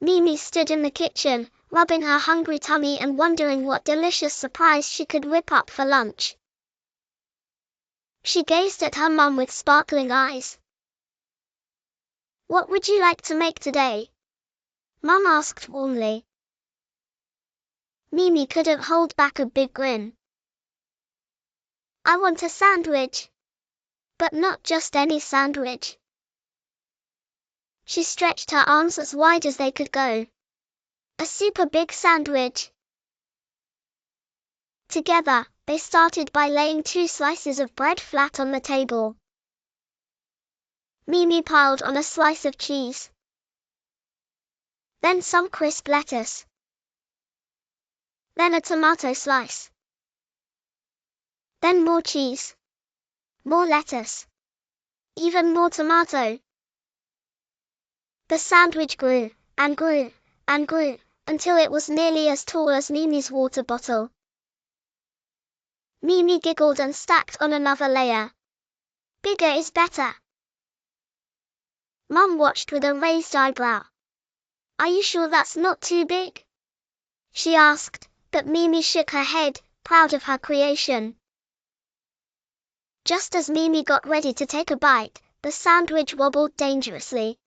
Mimi stood in the kitchen, rubbing her hungry tummy and wondering what delicious surprise she could whip up for lunch. She gazed at her mum with sparkling eyes. "What would you like to make today?" Mum asked warmly. Mimi couldn't hold back a big grin. "I want a sandwich. But not just any sandwich." She stretched her arms as wide as they could go. "A super big sandwich." Together, they started by laying 2 slices of bread flat on the table. Mimi piled on a slice of cheese. Then some crisp lettuce. Then a tomato slice. Then more cheese. More lettuce. Even more tomato. The sandwich grew, and grew, and grew, until it was nearly as tall as Mimi's water bottle. Mimi giggled and stacked on another layer. "Bigger is better." Mum watched with a raised eyebrow. "Are you sure that's not too big?" she asked, but Mimi shook her head, proud of her creation. Just as Mimi got ready to take a bite, the sandwich wobbled dangerously.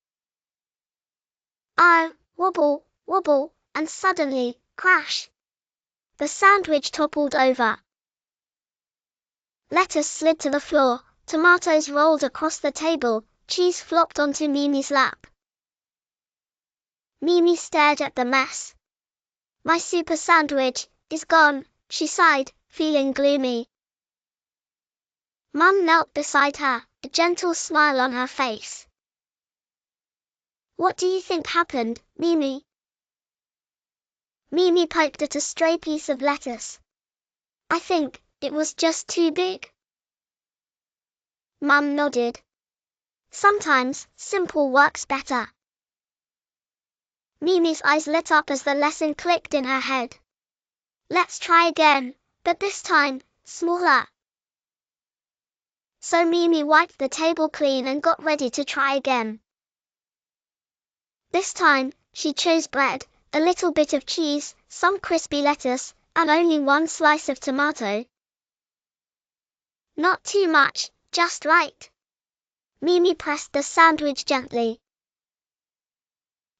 Wobble, wobble, and suddenly, crash! The sandwich toppled over. Lettuce slid to the floor, tomatoes rolled across the table, cheese flopped onto Mimi's lap. Mimi stared at the mess. "My super sandwich is gone," she sighed, feeling gloomy. Mum knelt beside her, a gentle smile on her face. "What do you think happened, Mimi?" Mimi poked at a stray piece of lettuce. "I think it was just too big." Mum nodded. "Sometimes simple works better." Mimi's eyes lit up as the lesson clicked in her head. "Let's try again, but this time, smaller." So Mimi wiped the table clean and got ready to try again. This time, she chose bread, a little bit of cheese, some crispy lettuce, and only 1 slice of tomato. Not too much, just right. Mimi pressed the sandwich gently.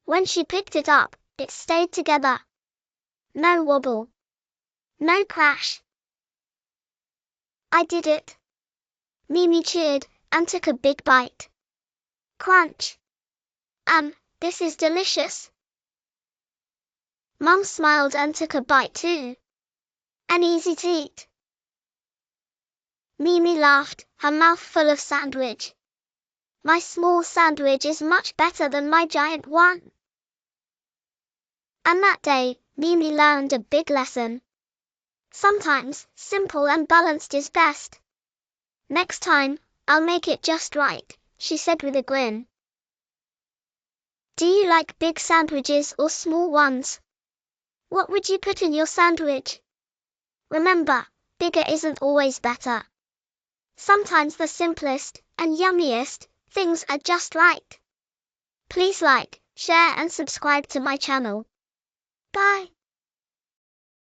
When she picked it up, it stayed together. No wobble. No crash. "I did it." Mimi cheered, and took a big bite. Crunch. This is delicious." Mum smiled and took a bite too. "And easy to eat." Mimi laughed, her mouth full of sandwich. "My small sandwich is much better than my giant one." And that day, Mimi learned a big lesson. Sometimes, simple and balanced is best. "Next time, I'll make it just right," she said with a grin. Do you like big sandwiches or small ones? What would you put in your sandwich? Remember, bigger isn't always better. Sometimes the simplest and yummiest things are just right. Please like, share and subscribe to my channel. Bye.